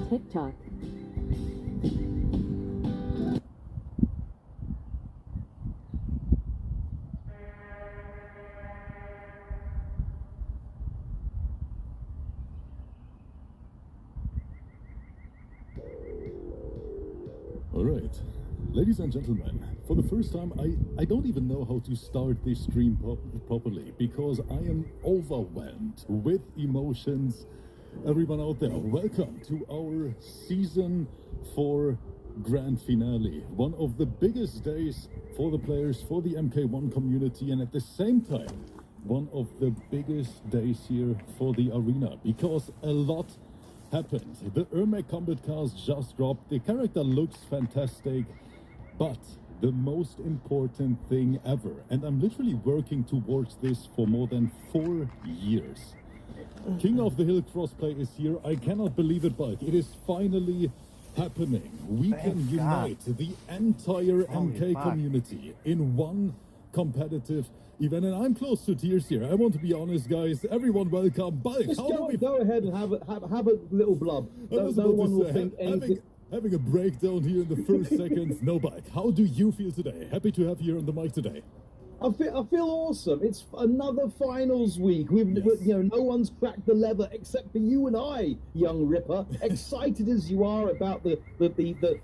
TikTok. All right, ladies and gentlemen, for the first time, I don't even know how to start this stream properly because I am overwhelmed with emotions. Everyone out there, welcome to our Season 4 Grand Finale. One of the biggest days for the players, for the MK1 community, and at the same time, one of the biggest days here for the arena because a lot happened. The Ermac combat cars just dropped. The character looks fantastic, but the most important thing ever, and I'm literally working towards this for more than 4 years. King of the Hill crossplay is here. I cannot believe it, but it is finally happening. We can unite the entire MK community in one competitive event, and I'm close to tears here. I want to be honest, guys. Everyone, welcome. Bulk, just go ahead and have a little blub. No one will think anything. Having a breakdown here in the first seconds. No, Bulk, how do you feel today? Happy to have you here on the mic today. I feel awesome. It's another finals week. No one's cracked the leather except for you and I, young Ripper. Excited as you are about the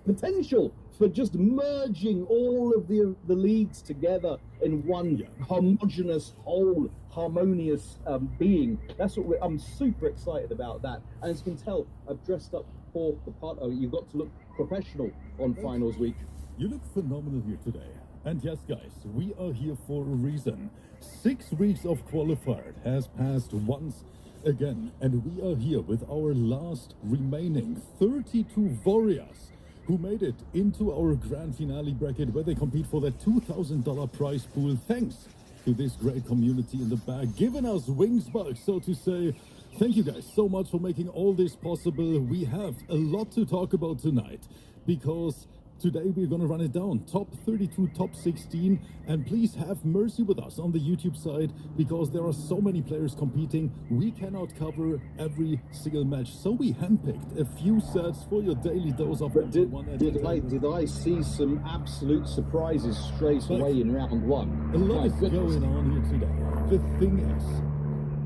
potential for just merging all of the leagues together in one homogeneous whole, harmonious being. That's what I'm super excited about that. And as you can tell, I've dressed up for the part. Oh, you've got to look professional on finals week. You look phenomenal here today. And yes, guys, we are here for a reason. 6 weeks of qualifier has passed once again, and we are here with our last remaining 32 warriors who made it into our grand finale bracket where they compete for that $2,000 prize pool. Thanks to this great community in the back, giving us wings, Bulk, so to say. Thank you guys so much for making all this possible. We have a lot to talk about tonight because today we're going to run it down. Top 32, top 16. And please have mercy with us on the YouTube side because there are so many players competing. We cannot cover every single match. So we handpicked a few sets for your daily dose of did I see some absolute surprises straight away in round one? A lot is going on here today. The thing is,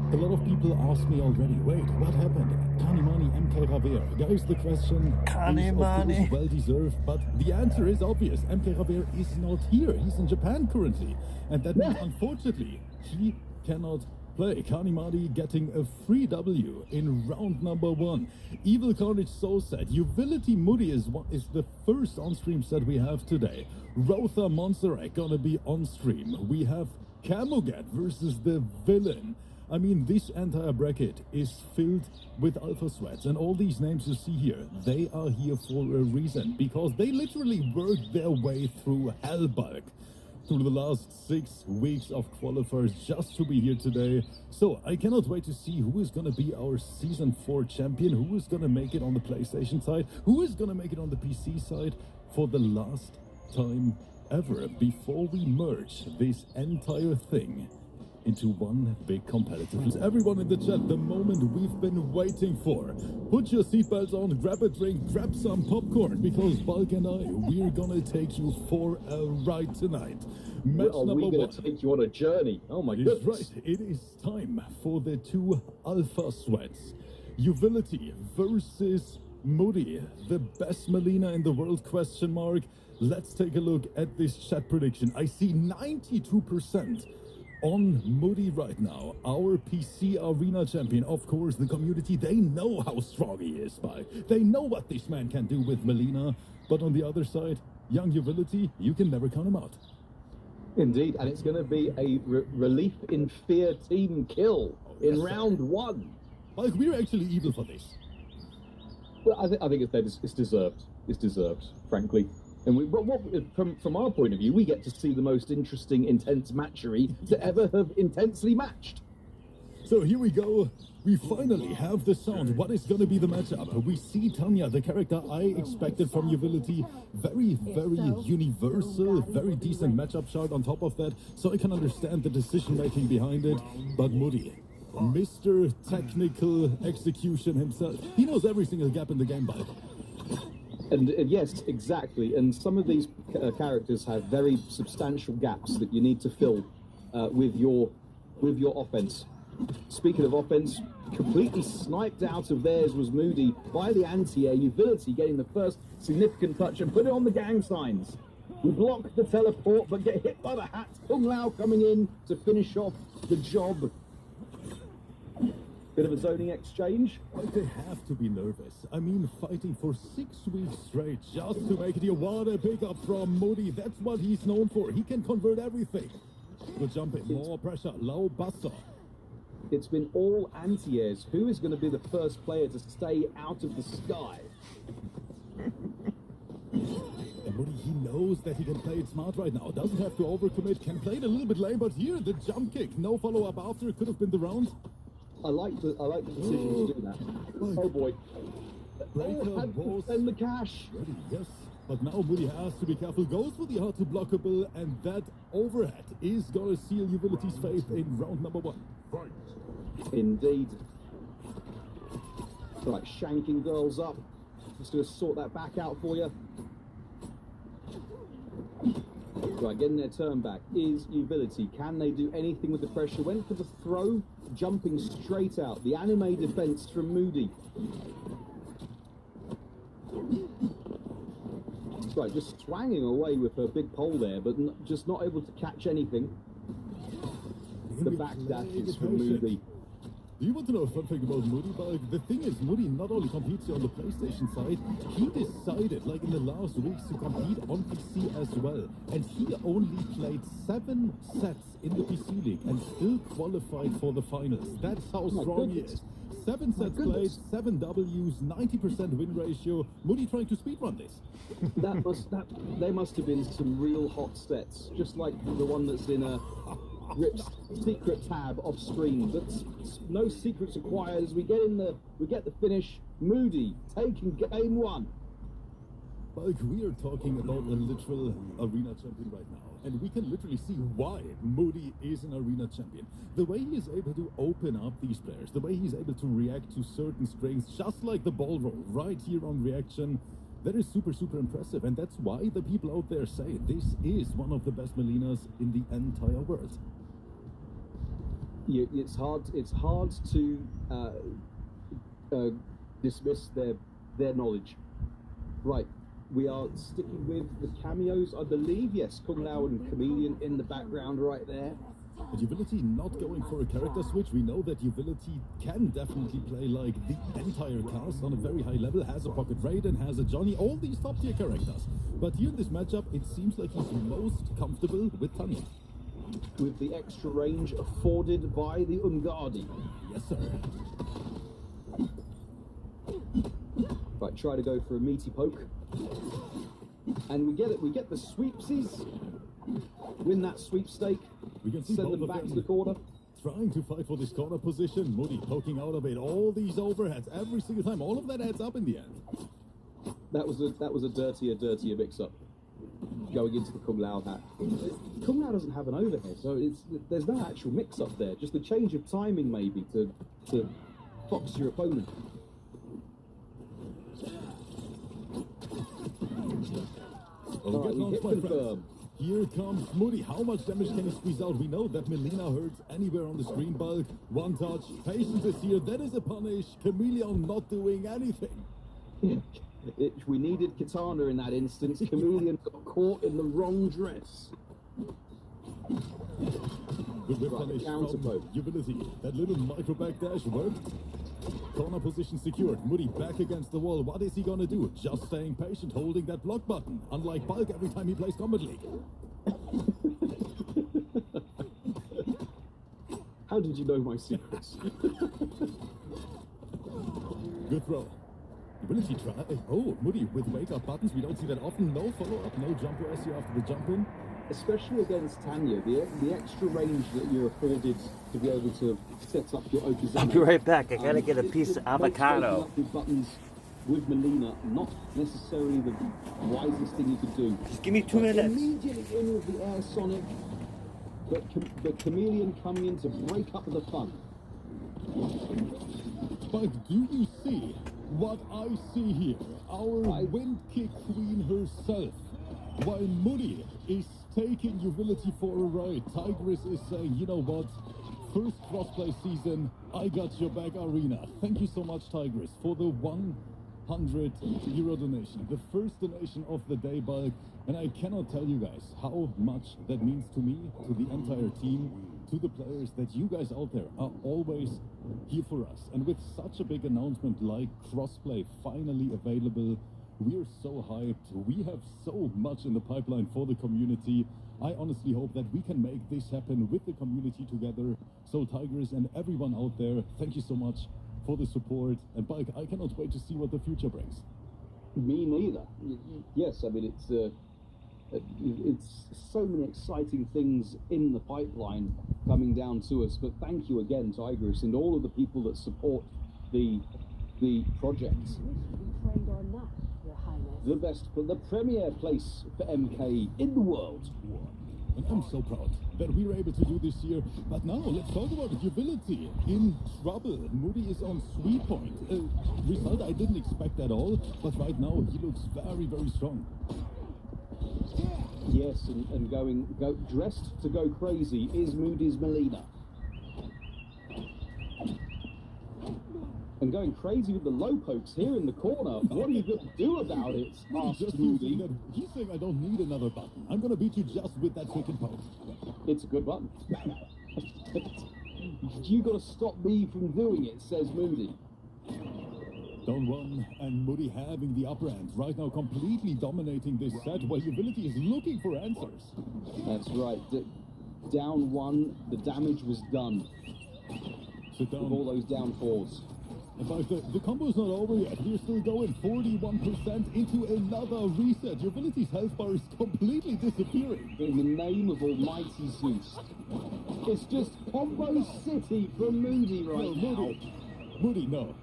a lot of people ask me already, wait, what happened? Kanimani, MK Raver. Guys, the question is of course well deserved, but the answer is obvious. MK Raver is not here. He's in Japan currently. And that means, unfortunately, he cannot play. Kanimani getting a free W in round number 1. Evil Carnage so sad. Utility Moody is the first on-stream set we have today. Rotha Monserrat gonna be on-stream. We have Camugat versus the Villain. I mean, this entire bracket is filled with alpha sweats, and all these names you see here, they are here for a reason, because they literally worked their way through hell, Bulk. through the last 6 weeks of qualifiers just to be here today. So I cannot wait to see who is going to be our Season 4 champion, who is going to make it on the PlayStation side, who is going to make it on the PC side for the last time ever before we merge this entire thing into one big competitive. Everyone in the chat, the moment we've been waiting for. Put your seatbelts on, grab a drink, grab some popcorn, because Bulk and I, we're gonna take you for a ride tonight. Match Are number we gonna 1. take you on a journey? Oh my goodness. That's right. It is time for the 2 alpha sweats. Uvility versus Moody, the best Melina in the world, question mark. Let's take a look at this chat prediction. I see 92% on Moody right now, our PC Arena champion. Of course, the community, they know how strong he is, Spy. They know what this man can do with Melina. But on the other side, young Uvility, you can never count him out. Indeed, and it's going to be a relief in fear team kill in round 1. Like, we're actually evil for this. Well, I think it's deserved. It's deserved, frankly. And from our point of view, we get to see the most interesting, intense matchery to ever have intensely matched. So here we go. We finally have the sound. What is going to be the matchup? We see Tanya, the character I expected from Uvility. Very, very universal, very decent matchup chart on top of that. So I can understand the decision-making behind it. But Moody, Mr. Technical Execution himself, he knows every single gap in the game, by the way. And yes, exactly. And some of these characters have very substantial gaps that you need to fill with your offense. Speaking of offense, completely sniped out of theirs was Moody by the anti-air. Uvility getting the first significant touch and put it on the gang signs. We block the teleport, but get hit by the hat. Kung Lao coming in to finish off the job. Bit of a zoning exchange. But they have to be nervous. I mean, fighting for 6 weeks straight just to make it here. What a pickup from Moody. That's what he's known for. He can convert everything. Good jumping, more pressure, low buzzer. It's been all anti-airs. Who is going to be the first player to stay out of the sky? And Moody, he knows that he can play it smart right now. Doesn't have to overcommit. Can play it a little bit lame, but here, the jump kick. No follow-up after. Could have been the round. I like the decision to do that. Oh boy. Had to send the cash. Ready, yes. But now Moody has to be careful. Goes for the hard to blockable, and that overhead is going to seal Uvility's faith in round number 1. Indeed. Right, shanking girls up. Just going to sort that back out for you. Right, getting their turn back is Uvility. Can they do anything with the pressure? Went for the throw, jumping straight out. The anime defense from Moody. Right, just swanging away with her big pole there, but just not able to catch anything. The backdash is from Moody. Do you want to know a fun thing about Moody? But the thing is, Moody not only competes here on the PlayStation side, he decided, like in the last weeks, to compete on PC as well. And he only played 7 sets in the PC League and still qualified for the finals. That's how strong he is. 7 sets played, 7 Ws, 90% win ratio. Moody trying to speedrun this. There must have been some real hot sets, just like the one that's in a Rip's secret tab off screen. But no secrets acquired as we get the finish. Moody taking game 1. Like, we are talking about a literal arena champion right now, and we can literally see why Moody is an arena champion. The way he is able to open up these players, the way he's able to react to certain strings, just like the ball roll right here on reaction, that is super, super impressive. And that's why the people out there say this is one of the best Melinas in the entire world. It's hard to dismiss their knowledge. Right. We are sticking with the cameos, I believe. Yes, Kung Lao and Chameleon in the background right there. But Uvility not going for a character switch. We know that Uvility can definitely play like the entire cast on a very high level. Has a Pocket Raiden, has a Johnny, all these top tier characters. But here in this matchup, it seems like he's most comfortable with Tanya. With the extra range afforded by the Ungadi. Yes, sir. Right, try to go for a meaty poke. And we get it, we get the sweepsies. win that sweepstake, We can see send both them of back to them the corner. trying to fight for this corner position. Moody poking out of it. All these overheads every single time. All of that adds up in the end. That was a dirtier mix-up going into the Kung Lao hat. Kung Lao doesn't have an overhead, so there's no actual mix-up there. Just the change of timing maybe to fox your opponent. Oh, get hit launched, my friend. confirmed. Here comes Moody. How much damage can he squeeze out? We know that Melina hurts anywhere on the screen bulk. One touch. Patience is here. That is a punish. Chameleon not doing anything. We needed Katana in that instance. Chameleon got caught in the wrong dress. Good whip Right, punish counter from poke. Utility. That little micro backdash worked. Corner position secured. Moody back against the wall. What is he gonna do? Just staying patient, holding that block button. Unlike Bulk every time he plays Combat League. How did you know my secrets? Good throw. Ability try. Oh, Moody with wake up buttons. We don't see that often. No follow up, no jump SC after the jump in. Especially against Tanya, the extra range that you're afforded to be able to set up your Okazeme. I'll be right back. I gotta get a it- piece it of makes avocado. waking up with buttons with Melina not necessarily the wisest thing you could do. Just give me 2 But minutes. Immediately in with the air sonic, but the chameleon coming in to break up the fun. But do you see what I see here? Our wind kick queen herself. While Moody is taking Utility for a ride, Tigress is saying, you know what? First crossplay season, I got your back, Arena. Thank you so much, Tigress, for the 100 euro donation. The first donation of the day, Bulk. And I cannot tell you guys how much that means to me, to the entire team, to the players, that you guys out there are always here for us. And with such a big announcement like crossplay finally available, we're so hyped. We have so much in the pipeline for the community. I honestly hope that we can make this happen with the community together. So Tigers and everyone out there, thank you so much for the support. And Bulk, I cannot wait to see what the future brings. Me neither. Yes, I mean it's so many exciting things in the pipeline coming down to us. But thank you again, Tigers, and all of the people that support the project. We trained or not, Your Highness. The premier place for MK in the world. And I'm so proud that we were able to do this year. But now let's talk about Utility. In trouble. Moody is on sweep point. Result I didn't expect at all, but right now he looks very, very strong. Yes, and dressed to go crazy is Moody's Melina. And going crazy with the low pokes here in the corner. What are you going to do about it? Asked Just Moody. using that, he's saying I don't need another button. I'm gonna beat you just with that freaking poke. It's a good button. You got to stop me from doing it, says Moody. Down one, and Moody having the upper hand. Right now completely dominating this set, while Utility is looking for answers. That's right. Down one, the damage was done Sit with all down. those down fours. But the combo's not over yet. We're still going 41% into another reset. Utility's health bar is completely disappearing. In the name of Almighty Zeus. It's just combo city for Moody right No, now. Moody, no.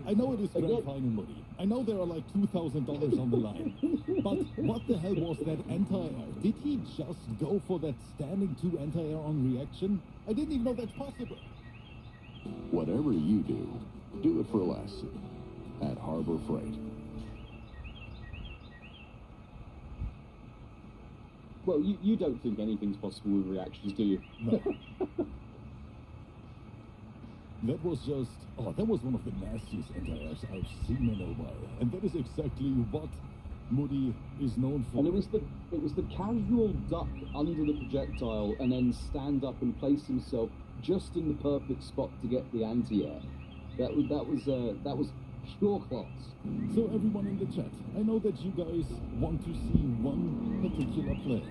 I know it is grand Again. final, Moody. I know there are like $2,000 on the line. But what the hell was that anti-air? Did he just go for that standing 2 anti-air on reaction? I didn't even know that's possible. Whatever you do it for less at Harbor Freight. Well, you don't think anything's possible with reactions, do you? No. That was just, that was one of the nastiest anti-airs I've seen in a while. And that is exactly what Moody is known for. And it was the casual duck under the projectile and then stand up and place himself just in the perfect spot to get the anti-air. That was pure class. So everyone in the chat, I know that you guys want to see one particular player.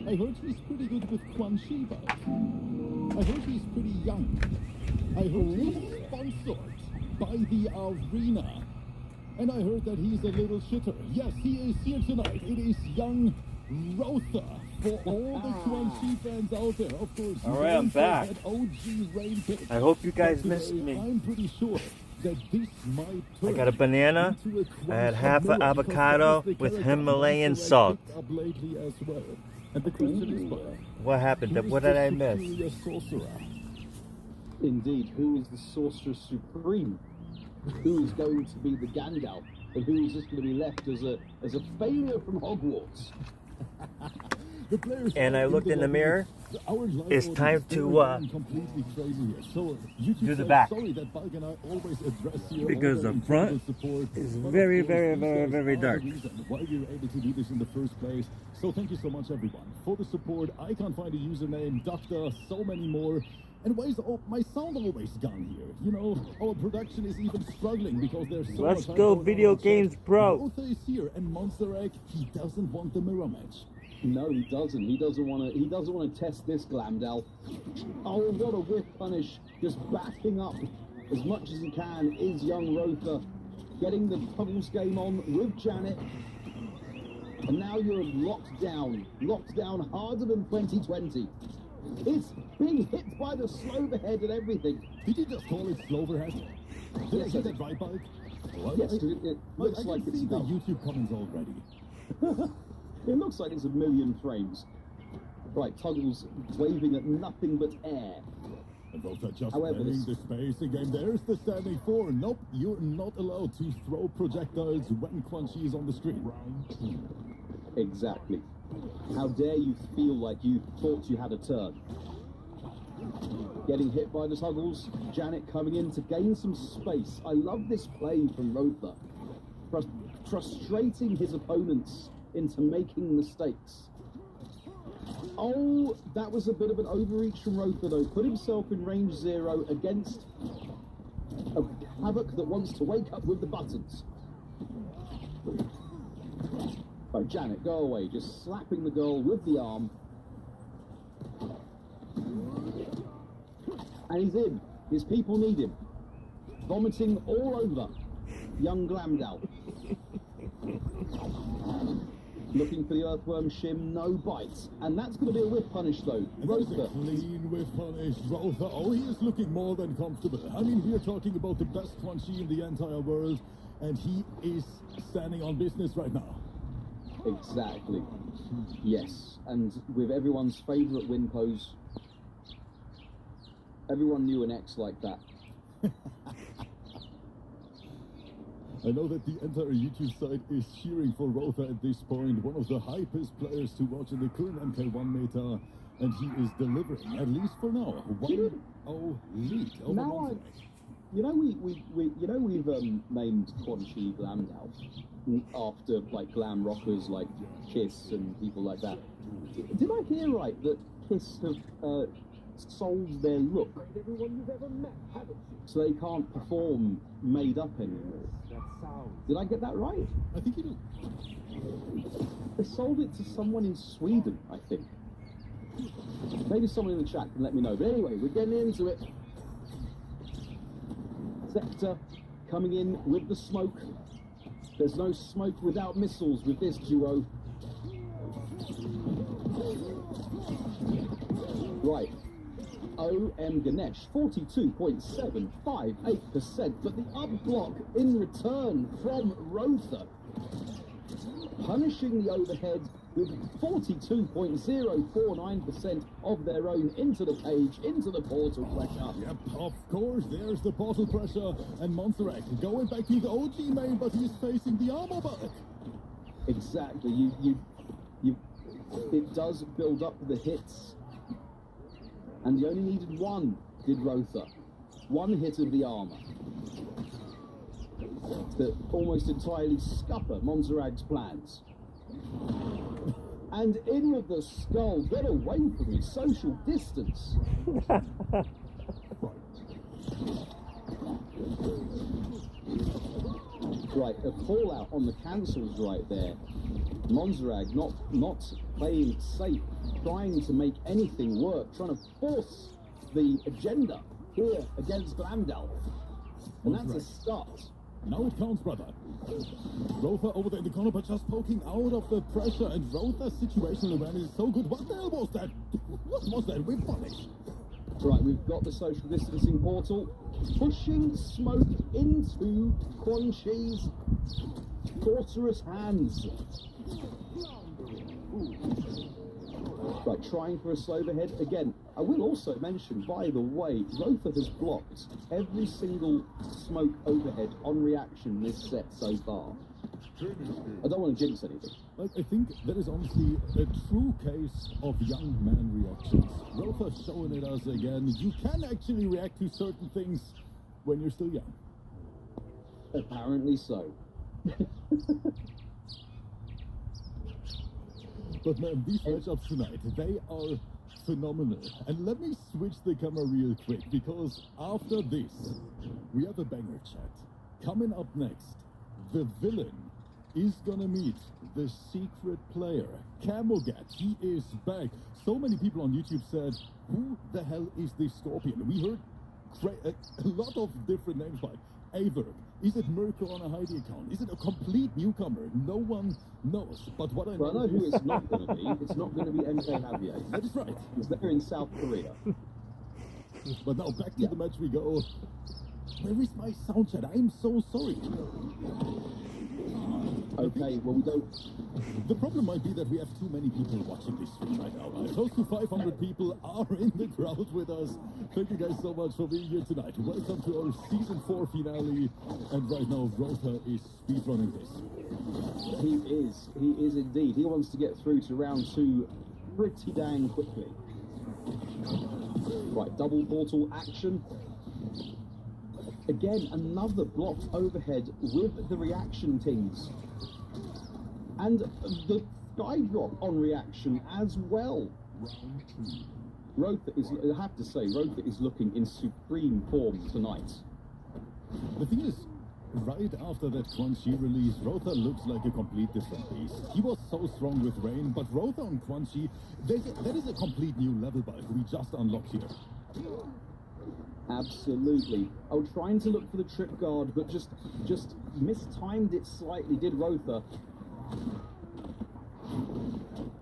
I heard he's pretty good with Quan Shiba. I heard he's pretty young. I heard he's sponsored by the Arena. And I heard that he's a little shitter. Yes, he is here tonight. It is young Rotha for all the Quan Chi fans out there, of course. All right, I'm back. I hope you guys missed me. I'm pretty sure that this might I got a banana. I had half an avocado with Himalayan salt. And the question is, what happened? What did I miss? Indeed, who is the Sorcerer Supreme? Who is going to be the Gandalf? And who is just going to be left as a failure from Hogwarts? And I looked in the mirror. It's time to do the back. Because the front is very, very, very, very dark. Why you're able to do this in the first place. So thank you so much, everyone, for the support. I can't find a username, Doctor, so many more. And why is my sound always gone here? You know, our production is even struggling because there's so Let's much go video games, bro. Rotha is here, and Monster Egg, he doesn't want the mirror match. No, he doesn't. He doesn't want to test this Glamdal. Oh, what a whiff punish! Just backing up as much as he can is young Rotha, getting the Puddles game on with Janet. And now you're locked down harder than 2020. It's being hit by the Sloverhead and everything. Did you just call it Sloverhead? Did I get that right, Bike? Yes, it looks like it's the YouTube comments already. It looks like it's 1 million frames. Right, Tuggles waving at nothing but air. And those are just playing the spacing game. There's the standing 4. Nope, you're not allowed to throw projectiles when Quan Chi is on the screen. Exactly. How dare you feel like you thought you had a turn? Getting hit by the Tuggles. Janet coming in to gain some space. I love this play from Rotha. Frustrating his opponents into making mistakes. Oh, that was a bit of an overreach from Rotha, though. Put himself in range 0 against a Havoc that wants to wake up with the buttons. Right, Janet, go away. Just slapping the girl with the arm. And he's in. His people need him. Vomiting all over young Glamdal. Looking for the Earthworm Shim, no bites. And that's going to be a whiff punish, though. Rotha. Clean whiff punish. Rotha, oh, he is looking more than comfortable. I mean, we're talking about the best Quan Chi in the entire world, and he is standing on business right now. Exactly. Yes. And with everyone's favourite win pose, everyone knew an X like that. I know that the entire YouTube site is cheering for Rotha at this point, one of the hypest players to watch in the current MK1 meta, and he is delivering, at least for now. 1-0 lead over Monster Egg. You know, we've named Quan Chi Glamdal after like glam rockers like Kiss and people like that. Did I hear right that Kiss have sold their look, so they can't perform made up anymore? Did I get that right? I think you do. They sold it to someone in Sweden, I think. Maybe someone in the chat can let me know. But anyway, we're getting into it. Scepter coming in with the smoke. There's no smoke without missiles with this duo. Right. OM Ganesh, 42.758%, but the up block in return from Rotha, punishing the overhead with 42.049% of their own into the cage, into the portal pressure. Yep, of course, there's the portal pressure, and Monster Egg going back to the OG main, but he's facing the armor back. Exactly, it does build up the hits. And he only needed one, did Rotha. One hit of the armor that almost entirely scupper Monserrag's plans. And in with the skull. Get away from me. Social distance. Right, a fallout on the cancels right there. Monserrag not playing safe, trying to make anything work, trying to force the agenda here against Glamdal. And that's a start. Now it counts, brother. Rotha over there in the corner, but just poking out of the pressure, and Rotha's situational awareness is so good. What the hell was that? What was that? We're funny. Right, we've got the social distancing portal pushing smoke into Quan Chi's torturous hands. Right, trying for a slow overhead. Again, I will also mention, by the way, Rotha has blocked every single smoke overhead on reaction this set so far. I don't want to jinx anything. I think that is honestly a true case of young man reactions. Rotha's showing it us again. You can actually react to certain things when you're still young. Apparently so. But man, these matchups tonight, they are phenomenal. And let me switch the camera real quick, because after this, we have a banger chat. Coming up next, the villain is gonna meet the secret player. Camogat, he is back. So many people on YouTube said, who the hell is this Scorpion? We heard a lot of different names like Averb. Is it Mirko on a Heidi account? Is it a complete newcomer? No one knows. But what I know, I know who it's not going to be. It's not going to be MK Javier. That is right. Because they're in South Korea. But now back to the match we go. Where is my sound chat? I am so sorry. Okay, well, we don't... The problem might be that we have too many people watching this stream right now. Close to 500 people are in the crowd with us. Thank you guys so much for being here tonight. Welcome to our Season 4 finale. And right now, Rotha is speedrunning this. He is indeed. He wants to get through to round 2 pretty dang quickly. Right, double portal action. Again, another blocked overhead with the reaction teams. And the sky drop on reaction as well. Rotha is, I have to say, Rotha is looking in supreme form tonight. The thing is, right after that Quan Chi release, Rotha looks like a complete different beast. He was so strong with Rain, but Rotha on Quan Chi, that is a complete new level bulk we just unlocked here. Absolutely. Oh, trying to look for the trip guard, but just mistimed it slightly, did Rotha.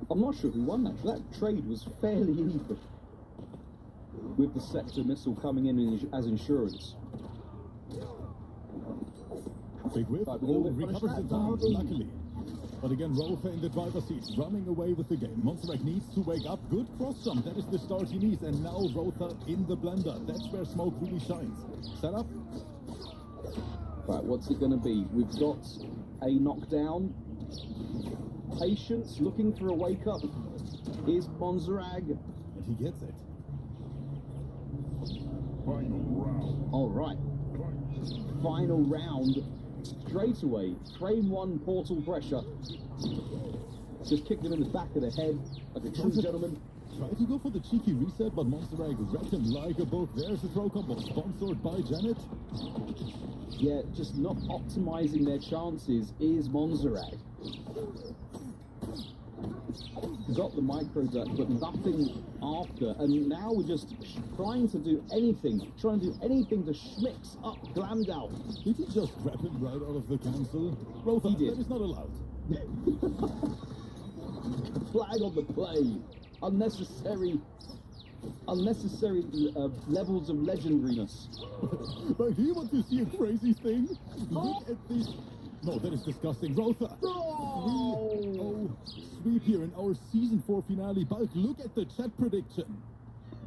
I'm not sure who won that. That trade was fairly even, with the sector missile coming in as insurance. Big whip, recovers in time, luckily. But again, Rotha in the driver's seat, running away with the game. Monsterek needs to wake up. Good cross jump, that is the start he needs. And now Rotha in the blender. That's where Smoke really shines. Set up. Right, what's it going to be? We've got a knockdown. Patience, looking for a wake up. Here's Monzerag. And he gets it. Final round. All right. Final round. Straight away, frame 1 portal pressure. Just kicked him in the back of the head like a true gentleman. Try to go for the cheeky reset, but Monstereg wrecked him like a book. There's the throw combo, sponsored by Janet. Yeah, just not optimizing their chances is Monzerag. Got the micro duck, but nothing after. And now we're just trying to do anything to schmix up Glamdow. Did he just grab him right out of the cancel? Rotha, that is not allowed. Flag on the play. Unnecessary levels of legendariness. But do you want to see a crazy thing? Look at this. No, that is disgusting. Rotha. 3-0 sweep here in our Season 4 finale. Bulk, look at the chat prediction.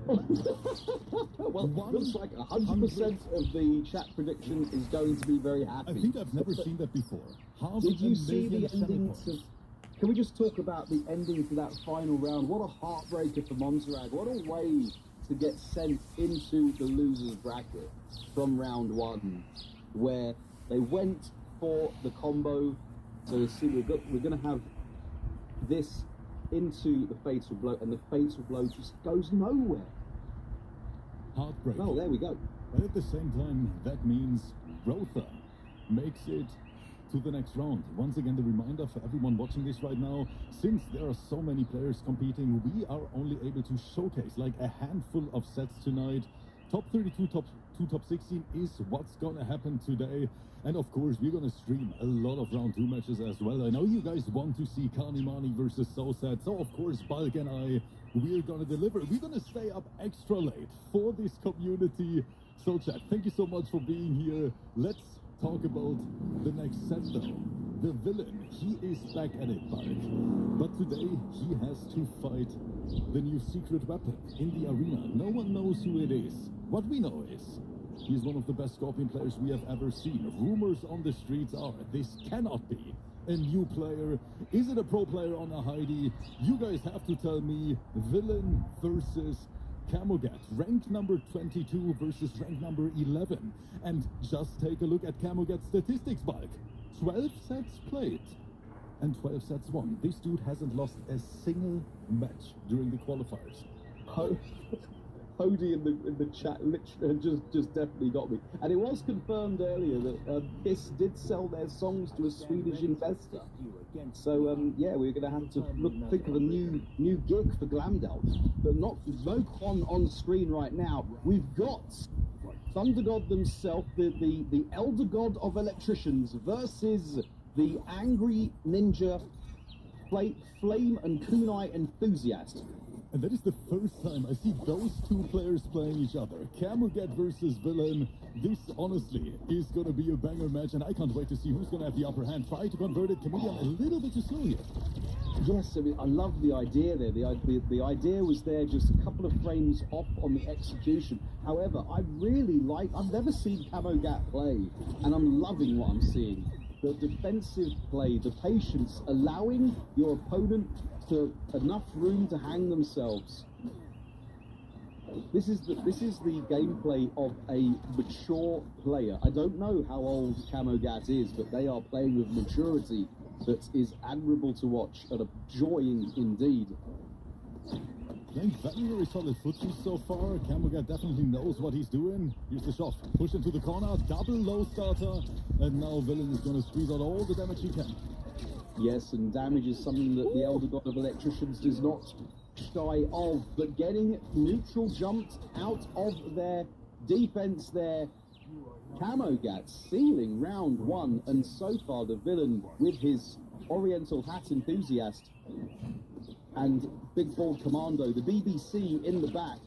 Well, looks like 100% of the chat prediction is going to be very happy. I think I've never seen that before. Did you see the ending to... Can we just talk about the ending to that final round? What a heartbreaker for Monserrat. What a way to get sent into the loser's bracket from round 1, where they went for the combo. So you see, we're going to have this into the fatal blow, and the fatal blow just goes nowhere. Heartbreak. Oh, there we go. But at the same time, that means Rotha makes it to the next round. Once again, the reminder for everyone watching this right now, since there are so many players competing, we are only able to showcase like a handful of sets tonight. Top 32, top 2 top 16 is what's gonna happen today. And of course, we're gonna stream a lot of round 2 matches as well. I know you guys want to see Kanimani versus Sosad, so of course, Balk and I, we're gonna deliver. We're gonna stay up extra late for this community. So chat, thank you so much for being here. Let's talk about the next set though. The villain, he is back at it, Balk. But today, he has to fight the new secret weapon in the arena. No one knows who it is. What we know is, he's one of the best Scorpion players we have ever seen. Rumors on the streets are, this cannot be a new player. Is it a pro player on a Heidi? You guys have to tell me. Villain versus Camogat, rank number 22 versus rank number 11. And just take a look at Camogat's statistics, Balk. 12 sets played and 12 sets won. This dude hasn't lost a single match during the qualifiers. Hody in the chat literally just definitely got me. And it was confirmed earlier that Kiss did sell their songs to a Swedish investor. So yeah, we're going to have to think of a new gig for Glamdell. But no Quan on screen right now. We've got Thunder God themselves, the Elder God of Electricians versus the Angry Ninja Flame and Kunai Enthusiast. And that is the first time I see those two players playing each other. Camogat versus Villain. This, honestly, is going to be a banger match, and I can't wait to see who's going to have the upper hand. Try to convert it. Chameleon a little bit too slow here. Yes, I mean, I love the idea there. The idea was there, just a couple of frames off on the execution. However, I've never seen Camogat play, and I'm loving what I'm seeing. The defensive play, the patience, allowing your opponent to enough room to hang themselves. This is the gameplay of a mature player. I don't know how old Camogat is, but they are playing with maturity that is admirable to watch and a joy indeed. Playing very solid footy so far. Camogat definitely knows what he's doing. Here's the shot. Push into the corner. Double low starter. And now Villain is going to squeeze out all the damage he can. Yes, and damage is something that the Elder God of Electricians does not shy of. But getting neutral jumped out of their defense there. Camogat sealing round 1. And so far the Villain with his Oriental Hat Enthusiast and Big Bald Commando, the BBC in the back,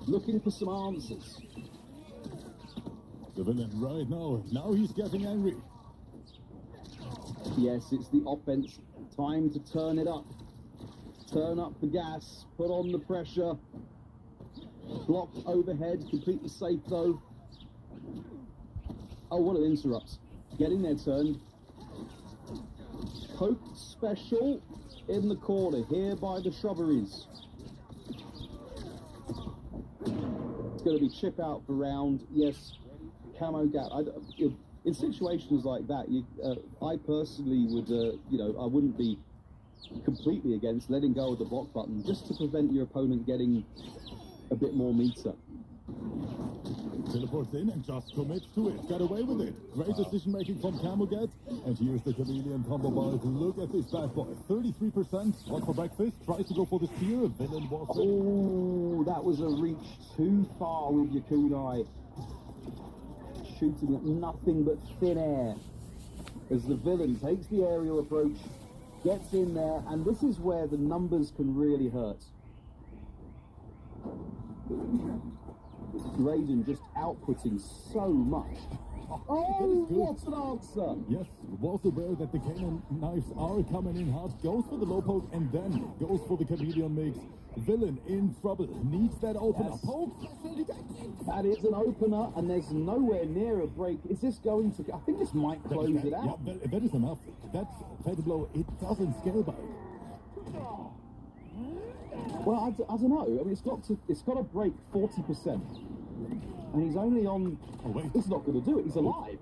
looking for some answers. The Villain right now he's getting angry. Yes, it's the offense. Time to turn it up. Turn up the gas. Put on the pressure. Block overhead. Completely safe though. Oh, what an interrupt. Getting their turn. Poke special in the corner here by the shrubberies. It's going to be chip out for round. Yes, Camogat. In situations like that, I personally would, I wouldn't be completely against letting go of the block button just to prevent your opponent getting a bit more meter. Teleports in and just commits to it. Got away with it. Great decision making from Camogat. And here's the Chameleon combo Balk. Look at this bad boy. 33%. One for breakfast. Tries to go for the spear. Villain was it. Oh, that was a reach too far with your kunai. Shooting at nothing but thin air as the Villain takes the aerial approach, gets in there, and this is where the numbers can really hurt. Raiden just outputting so much. Oh, what an answer! Yes, was aware that the cannon knives are coming in hard. Goes for the low poke and then goes for the Chameleon mix. Villain in trouble. Needs that opener. Yes. Poke. That is an opener, and there's nowhere near a break. Is this going to... I think this might close it out. Yeah, that is enough. That's fatal blow. It doesn't scale back. Well, I don't know. I mean, it's got to break 40%. And he's only on... Oh, wait. It's not going to do it. He's alive.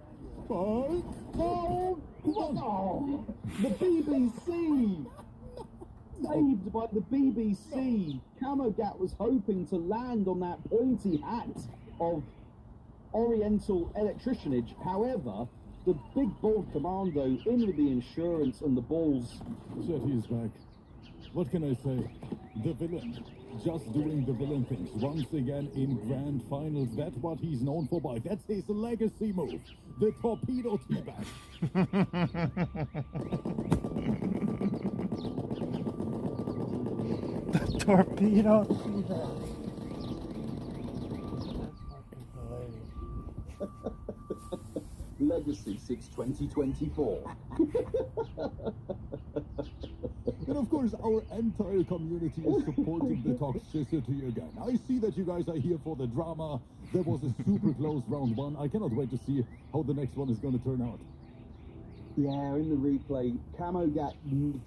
Oh, oh, the BBC! Saved by the BBC. Camogat was hoping to land on that pointy hat of Oriental Electricianage. However, the Big Bald Commando in with the insurance and the balls. Shit, he is back. What can I say? The Villain just doing the villain things once again in grand finals. That's what he's known for, boy. That's his legacy move. The torpedo teabag. The torpedo. Legacy 6/2024. And of course, our entire community is supporting the toxicity again. I see that you guys are here for the drama. There was a super close round one. I cannot wait to see how the next one is going to turn out. Yeah, in the replay, Camogat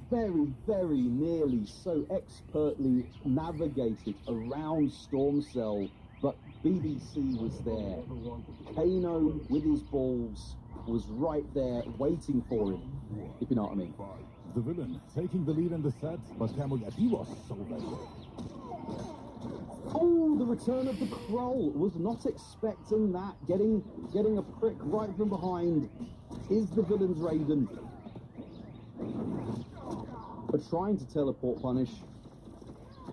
very, very nearly so expertly navigated around Storm Cell, but BBC was there. Kano, with his balls, was right there waiting for him, if you know what I mean. The villain taking the lead in the set, but Camogat, he was so ready. Oh, the return of the Kroll. Was not expecting that. Getting a prick right from behind is the villain's Raiden. But trying to teleport punish,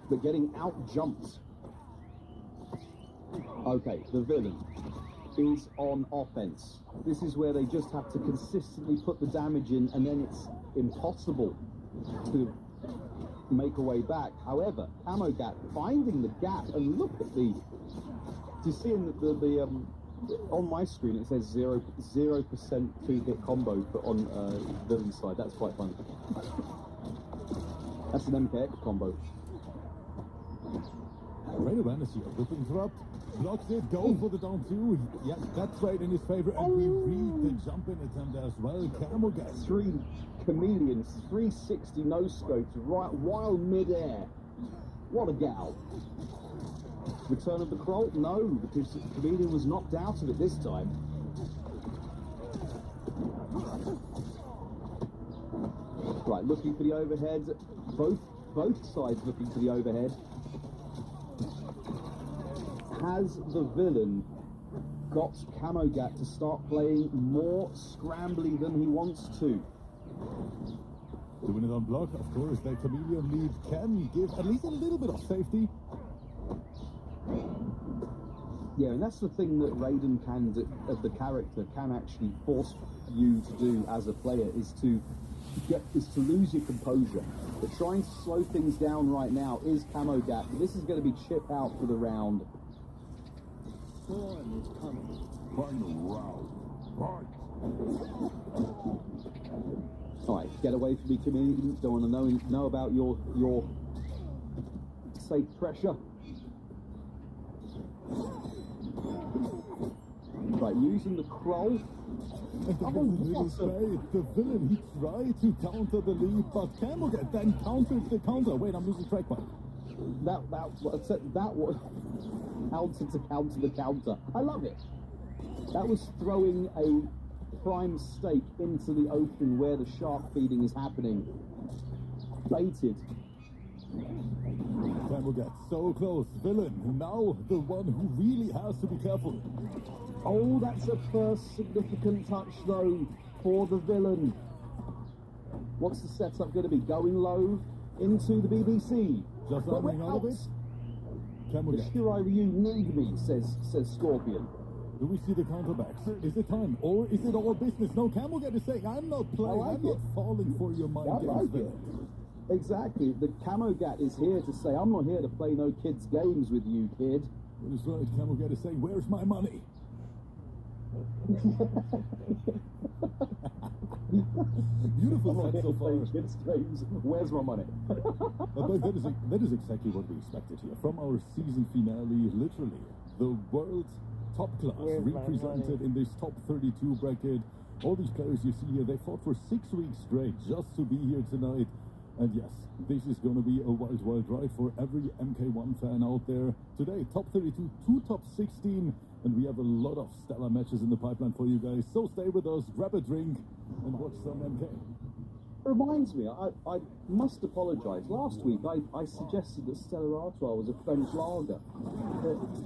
but getting out-jumped. Okay, the villain is on offense. This is where they just have to consistently put the damage in, and then it's impossible to make a way back. However, Camogat finding the gap, and look at the. Do you see in the on my screen it says 0% 2-hit combo, but on villain's side that's quite funny. That's an MKX combo. Great awareness here. With interrupt. Blocks it, go for the down two. Yeah, that's right in his favor. And we read the jump in attempt as well. Camogat. 3 chameleons, 360 no scopes right while mid-air. What a gal. Return of the Kroll? No, because the chameleon was knocked out of it this time. Right, looking for the overhead. Both sides looking for the overhead. Has the villain got Camogat to start playing more scrambly than he wants to? Doing it on block, of course, that chameleon lead can give at least a little bit of safety. Yeah, and that's the thing that Raiden can do, the character can actually force you to do as a player, is to lose your composure. But trying to slow things down right now is Camogat. This is going to be chip out for the round. Time is coming. Final round. Fight. All right, get away from me, chameleon. Don't want to know about your safe pressure. Right, using the Kroll. And the villain, he tried to counter the lead, but Camogat then countered the counter. Wait, I'm losing track by. That was counter the counter. I love it. That was throwing a prime stake into the ocean where the shark feeding is happening. Baited. Camogat so close. Villain, now the one who really has to be careful. Oh, that's a first significant touch though for the villain. What's the setup going to be? Going low into the BBC. Just running out of it. Camogat. Shirai Ryu need me, says Scorpion. Do we see the counterbacks? Is it time, or is it all business? No, Camogat is saying, I'm not playing, I'm not falling for your mind games, villain. Exactly. The Camogat is here to say, I'm not here to play no kids' games with you, kid. That is right. Camogat is saying, where's my money? Beautiful set so far. Kids' games. Where's my money? But that is exactly what we expected here. From our season finale, literally, the world's top class represented in this top 32 bracket. All these players you see here, they fought for 6 weeks straight just to be here tonight. And yes, this is going to be a wild, wild ride for every MK1 fan out there. Today, top 32, 2 top 16, and we have a lot of stellar matches in the pipeline for you guys. So stay with us, grab a drink, and watch some MK. Reminds me, I must apologise. Last week, I suggested that Stella Artois was a French lager.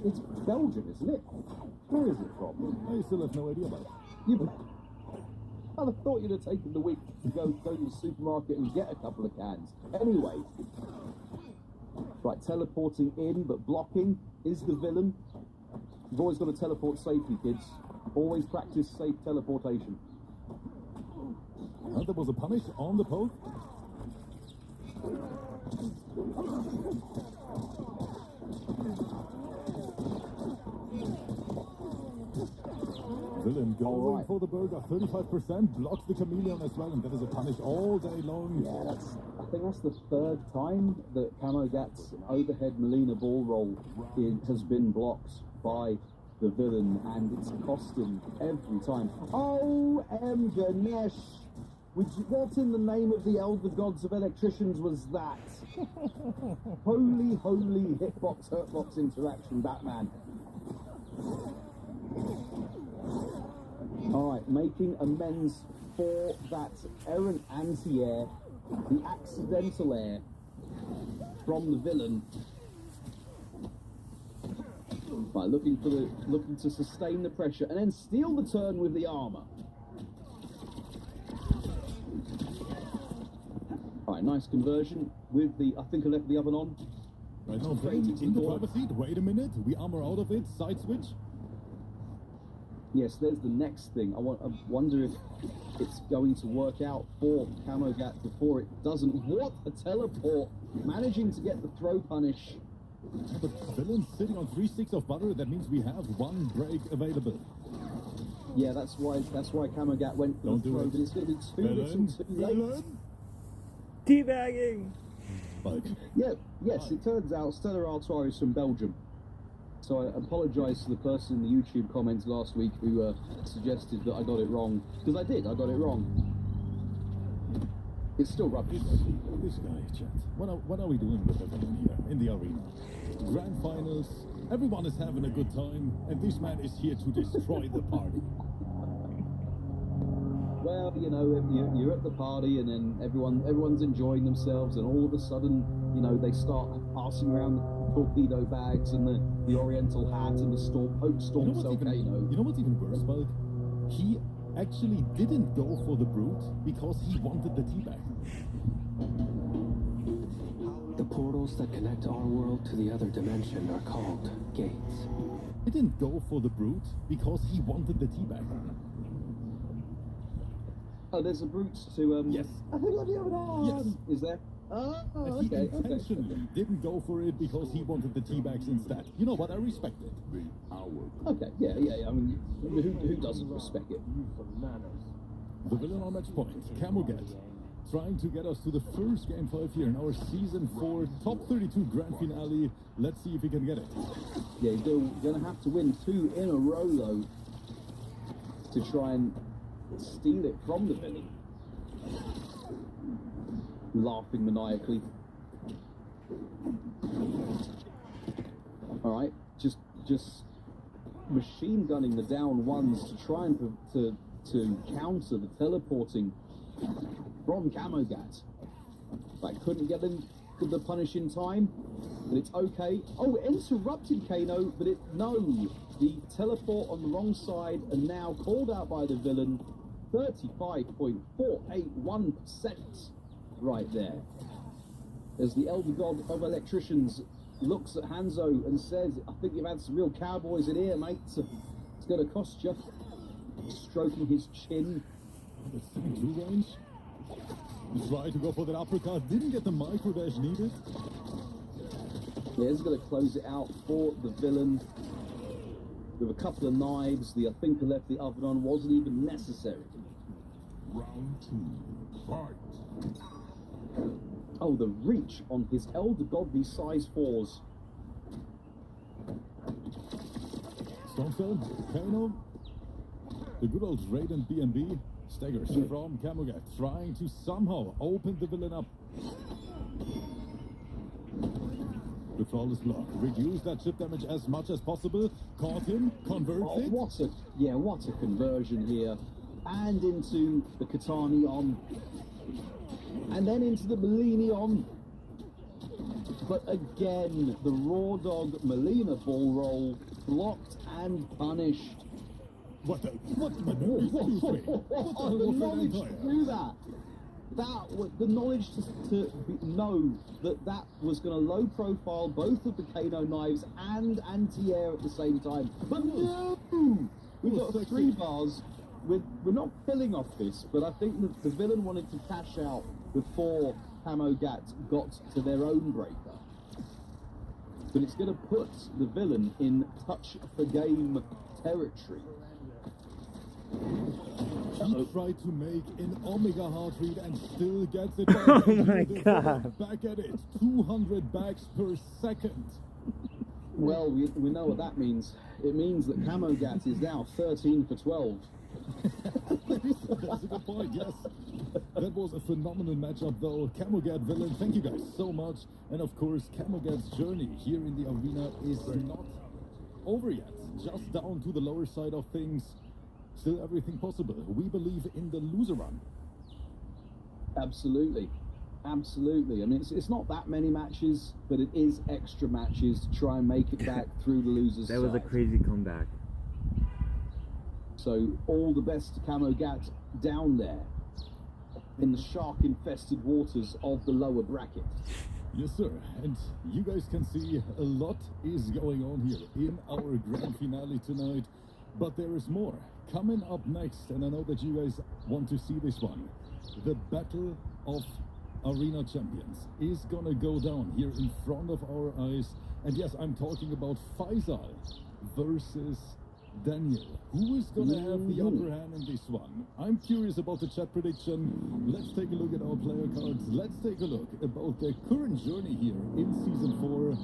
It's Belgium, isn't it? Where is it from? I still have no idea about it. I'd have thought you'd have taken the week to go to the supermarket and get a couple of cans. Anyway, Right, teleporting in but blocking is the villain. You've always got to teleport safely, kids. Always practice safe teleportation. And there was a punish on the poke. Villain going for the burger, 35%, blocks the chameleon as well, and that is a punish all day long. Yeah, I think that's the third time that Camogat's overhead Melina ball roll has been blocked by the villain, and it's cost him every time. Oh, Ganesh! What in the name of the elder gods of electricians was that? Holy hitbox, hurtbox interaction, Batman. Alright, making amends for that errant anti-air, the accidental air from the villain. Right, looking to sustain the pressure and then steal the turn with the armor. Alright, nice conversion with the, I think I left the oven on. Right now, Blade in the driver's seat. Wait a minute, we armor out of it, side switch. Yes, there's the next thing. I wonder if it's going to work out for Camogat before it doesn't. What a teleport! Managing to get the throw punish. But villain's sitting on 3 sticks of butter. That means we have one break available. Yeah, that's why Camogat went for the throw. But it's going to be too little, too late. Teabagging! Yeah, yes, it turns out Stella Artois is from Belgium. So I apologise to the person in the YouTube comments last week who suggested that I got it wrong. Because I did, I got it wrong. It's still rubbish. This guy, chat. What are we doing with everyone here in the arena? Grand finals, everyone is having a good time, and this man is here to destroy the party. Well, you know, you're at the party and then everyone's enjoying themselves, and all of a sudden, you know, they start passing around the torpedo bags and the oriental hat and the storm volcano. You know what's even worse, Bulk? He actually didn't go for the brute because he wanted the teabag. The portals that connect our world to the other dimension are called gates. He didn't go for the brute because he wanted the teabag. Oh, there's a brute to Yes. I think I'll be able to. Yes. Is there? Oh, And he okay. intentionally didn't go for it because he wanted the teabags instead. You know what? I respect it. Okay, yeah. I mean, who doesn't respect it? The villain on match point, Camogat, trying to get us to the first Game 5 here in our Season 4 Top 32 Grand Finale. Let's see if he can get it. Yeah, he's going to have to win 2 in a row, though, to try and steal it from the villain. Laughing maniacally. All right, just machine gunning the down ones to try and to counter the teleporting from Camogat. Like, couldn't get them the punish in time, but it's okay. Oh, interrupted Kano, but the teleport on the wrong side and now called out by the villain. 35.481% right there. As the elder god of electricians looks at Hanzo and says, I think you've had some real cowboys in here, mate. It's going to cost you. Stroking his chin. It's 2 range. He tried to go for that uppercut, didn't get the micro dash needed. Yeah, he's going to close it out for the villain. With a couple of knives, the I think I left the oven on wasn't even necessary. Round 2, fight. Oh, the reach on his elder godly size 4s. Stormstone, Kano, the good old Raiden B&B, staggers from Camogat, trying to somehow open the villain up. The flawless block, reduce that chip damage as much as possible, caught him, converts it. What a conversion here. And into the Katanion. And then into the Melinion. But again, the Raw Dog Melina ball roll blocked and punished. What the? What? He managed to do that. that was the knowledge know that that was going to low profile both of the Kano knives and anti-air at the same time. But no, we've got 3 bars. We're not filling off this, but I think that the villain wanted to cash out before Camo Gats got to their own breaker. But it's going to put the villain in touch for game territory. He tried to make an Omega heart read and still gets it back. Oh my god. Back at it. 200 bags per second. Well, we know what that means. It means that Camo Gats is now 13 for 12. That's a good point, yes. That was a phenomenal matchup, though. Camogat villain, thank you guys so much. And of course, Camogat's journey here in the arena is not over yet. Just down to the lower side of things. Still everything possible. We believe in the loser run. Absolutely. Absolutely. I mean, it's not that many matches, but it is extra matches to try and make it back through the losers' That was a side. crazy comeback. So all the best to Camo Gat down there in the shark-infested waters of the lower bracket. Yes, sir. And you guys can see a lot is going on here in our grand finale tonight. But there is more coming up next. And I know that you guys want to see this one. The Battle of Arena Champions is gonna go down here in front of our eyes. And yes, I'm talking about Faisal versus Daniel. Who is gonna have the upper hand in this one? I'm curious about the chat prediction. Let's take a look at our player cards. Let's take a look about their current journey here in Season 4.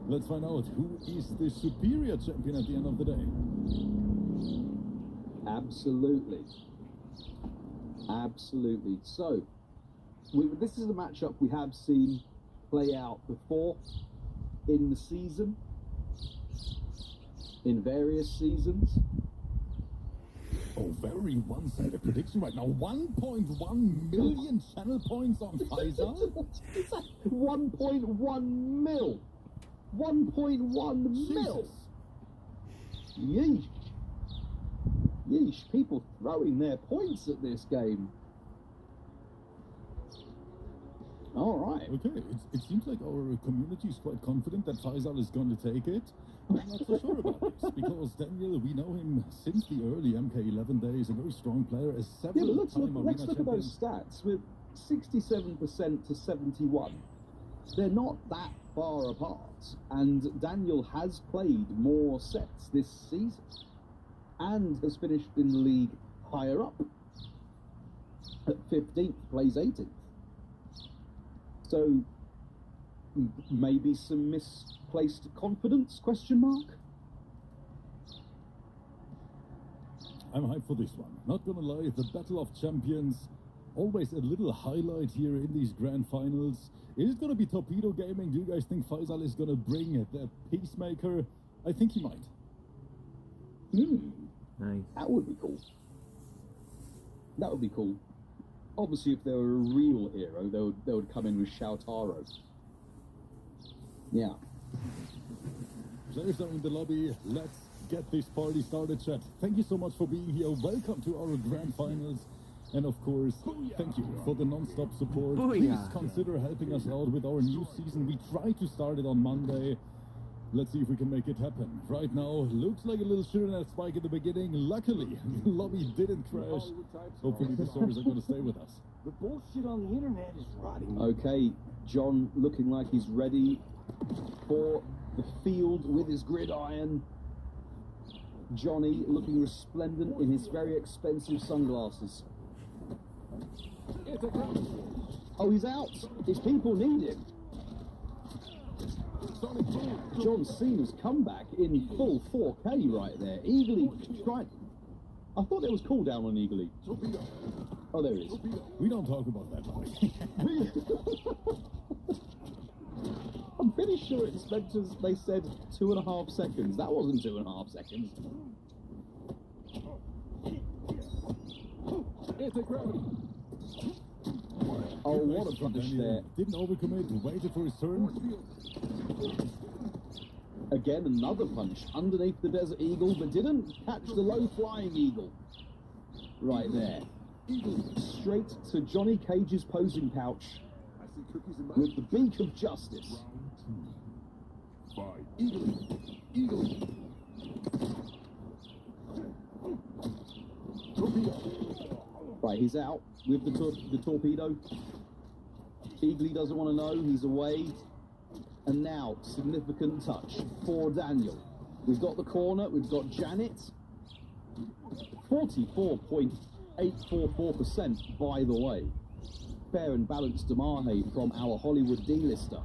Let's find out who is the superior champion at the end of the day. Absolutely. Absolutely. So, this is a matchup we have seen play out before in the season, in various seasons. Oh, very one-sided prediction right now. 1.1 million channel points on Faisal. It's like 1.1 mil. 1.1 mil. Yeesh. Yeesh. People throwing their points at this game. All right. Okay, it seems like our community is quite confident that Faisal is going to take it. I'm not so sure about this, because Daniel, we know him since the early MK11 days, a very strong player, a Yeah, but several-time let's arena look at those stats. With 67% to 71, they're not that far apart. And Daniel has played more sets this season and has finished in the league higher up. At 15th, plays 18th. So maybe some misplaced confidence, question mark? I'm hyped for this one. Not gonna lie, the Battle of Champions, always a little highlight here in these grand finals. Is it gonna be Torpedo Gaming? Do you guys think Faisal is gonna bring the Peacemaker? I think he might. Nice. That would be cool. That would be cool. Obviously, if they were a real hero, they would come in with Shoutaro. Yeah. Players are in the lobby. Let's get this party started, chat. Thank you so much for being here. Welcome to our grand finals. And of course, thank you for the non-stop support. Please consider helping us out with our new season. We try to start it on Monday. Let's see if we can make it happen. Right now, looks like a little Shirinette spike at the beginning. Luckily, the lobby didn't crash. Hopefully the servers are going to stay with us. The bullshit on the internet is rotting. Okay, John looking like he's ready for the field with his gridiron. Johnny looking resplendent in his very expensive sunglasses. Oh, he's out. His people need him. John Cena's comeback in full 4K right there. Eagerly tried. I thought there was cooldown on Eagerly. Oh, there it is. We don't talk about that, Mike. I'm pretty sure it's meant to, they said 2.5 seconds. That wasn't 2.5 seconds. Oh, what a punish there. Didn't overcommit, waited for his turn. Again, another punch underneath the Desert Eagle, but didn't catch the low-flying Eagle. Right there. Straight to Johnny Cage's posing pouch with the beak of justice. Right, he's out with the torpedo. Eagly doesn't want to know, he's away. And now, significant touch for Daniel. We've got the corner, we've got Janet. 44.844%, by the way. Fair and balanced Damahe from our Hollywood D-lister.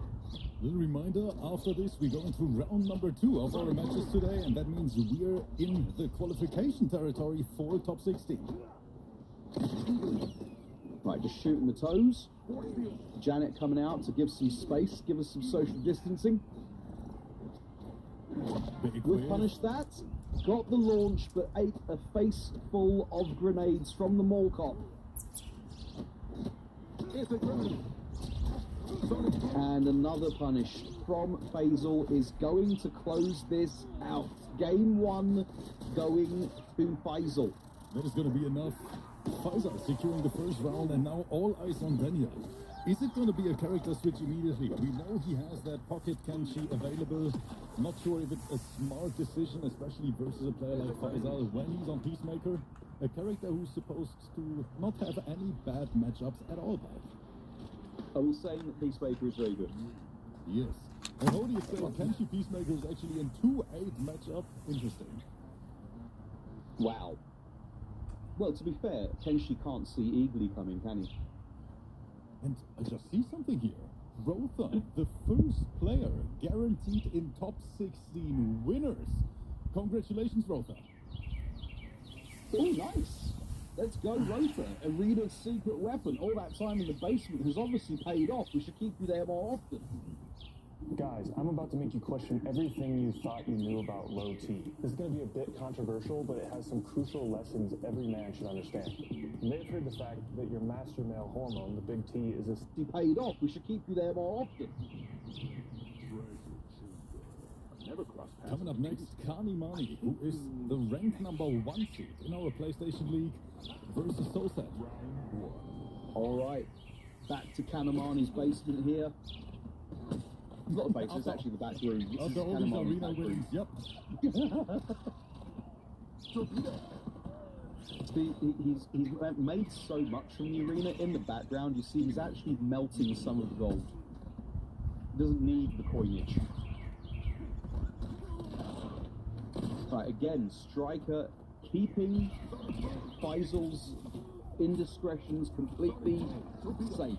Little reminder, after this, we're going through round number 2 of our matches today, and that means we're in the qualification territory for top 16. Right, just shooting the toes. Janet coming out to give some space, give us some social distancing. We've punished that. Got the launch, but ate a face full of grenades from the mall cop. And another punish from Faisal is going to close this out. Game 1 going to Faisal. That is going to be enough. Faisal securing the first round, and now all eyes on Daniel. Is it going to be a character switch immediately? We know he has that pocket Kenshi available. Not sure if it's a smart decision, especially versus a player like Faisal when he's on Peacemaker. A character who's supposed to not have any bad matchups at all. I will say that Peacemaker is very good. Yes. And how do you say Kenshi Peacemaker is actually in 2-8 matchup? Interesting. Wow. Well, to be fair, Kenshi can't see Eagly coming, can he? And I just see something here. Rotha, the first player guaranteed in top 16 winners. Congratulations, Rotha. Oh, nice. Let's go, Rotha. Arena's secret weapon. All that time in the basement has obviously paid off. We should keep you there more often. Guys, I'm about to make you question everything you thought you knew about low T. This is going to be a bit controversial, but it has some crucial lessons every man should understand. You may have heard the fact that your master male hormone, the big T, is a... He paid off. We should keep you there more often. Coming up next, Kanimani, who is the ranked number 1 seed in our PlayStation League, versus Soset. All right. Back to Kanimani's basement here. It's not a basement, it's actually the back room. This is Kanimani's back room. Yep. See, he's made so much from the arena. In the background, you see he's actually melting some of the gold. He doesn't need the coinage. Right, again, Striker keeping Faisal's indiscretions completely safe.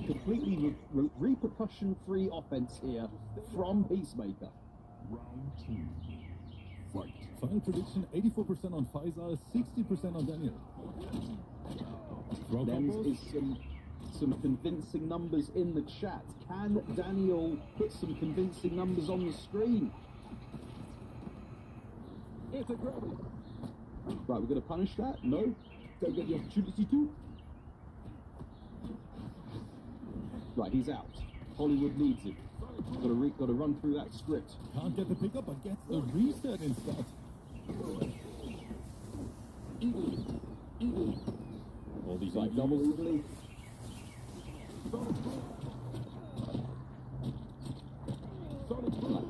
Completely repercussion-free offense here from Peacemaker. Round 2. Fight. Final prediction, 84% on Faisal, 60% on Daniel. There is some convincing numbers in the chat. Can Daniel put some convincing numbers on the screen? Right, we're going to punish that? No? Don't get the opportunity to? Right, he's out. Hollywood needs it. Got to run through that script. Can't get the pickup, but gets the reset instead. All these right, double eagly.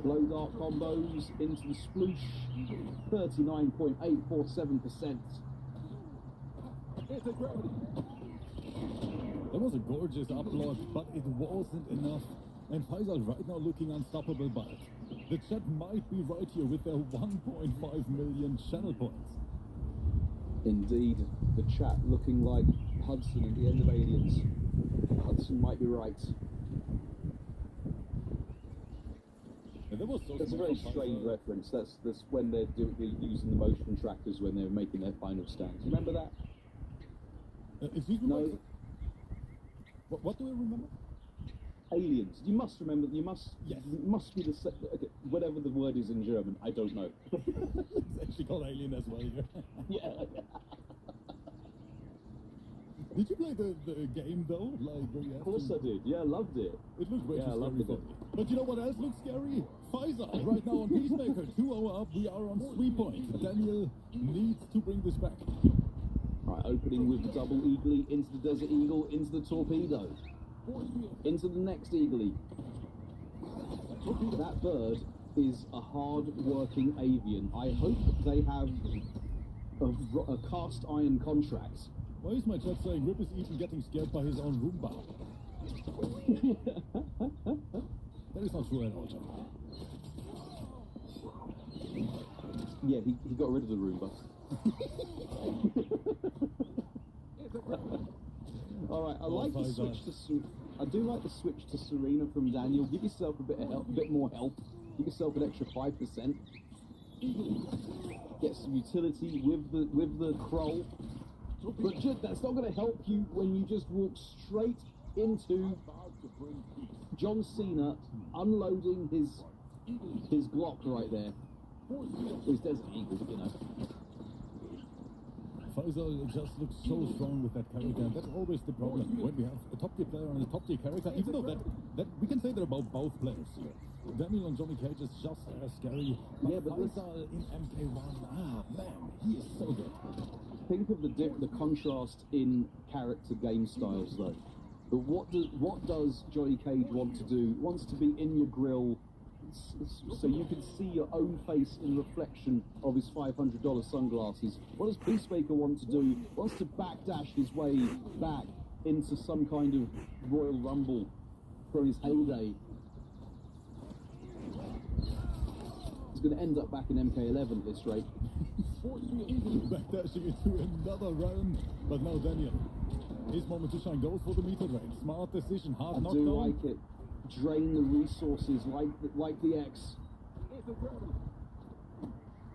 Blow dart combos into the sploosh. 39.847%. That was a gorgeous upload, but it wasn't enough. And Faisal right now looking unstoppable, but the chat might be right here with their 1.5 million channel points. Indeed, the chat looking like Hudson at the end of Aliens. Hudson might be right. And that was That's a very strange reference. That's when they're using the motion trackers when they're making their final stands. Remember that? No. What do I remember? Aliens. You must remember. You must. Yes. It must be the okay, whatever the word is in German. I don't know. It's actually called Alien as well here. Yeah. Did you play the game though? Like, of course I did. Yeah, I loved it. It looked way too loved scary it. for me. But you know what else looks scary? Faisal right now on Peacemaker. 2-0 up. We are on 3 points. Daniel needs to bring this back. Opening with the double eagly into the Desert Eagle, into the Torpedo, into the next eagly. That bird is a hard-working avian. I hope they have a cast iron contract. Why is my chat saying Rip is even getting scared by his own Roomba? That is not true at all, John. Yeah, he got rid of the Roomba. All right, I like the switch to. I do like the switch to Serena from Daniel. Give yourself a bit of help, a bit more help. Give yourself an extra 5%. Get some utility with the Kroll. But that's not going to help you when you just walk straight into John Cena unloading his Glock right there. His Desert Eagle, you know. Faisal just looks so strong with that character, and that's always the problem. When we have a top-tier player and a top-tier character, even though that we can say that about both players here. Daniel and Johnny Cage is just as scary, but yeah, but Faisal in MK1, man, he is so good. Think of the contrast in character game styles, though. But what does Johnny Cage want to do? He wants to be in your grill, so you can see your own face in reflection of his $500 sunglasses. What does Peacemaker want to do? He wants to backdash his way back into some kind of Royal Rumble from his heyday. He's going to end up back in MK11 at this rate. Backdashing into another round, but now Daniel. His moment to shine goes for the meter drain. Smart decision, hard knockdown. I do like it. Drain the resources like the X.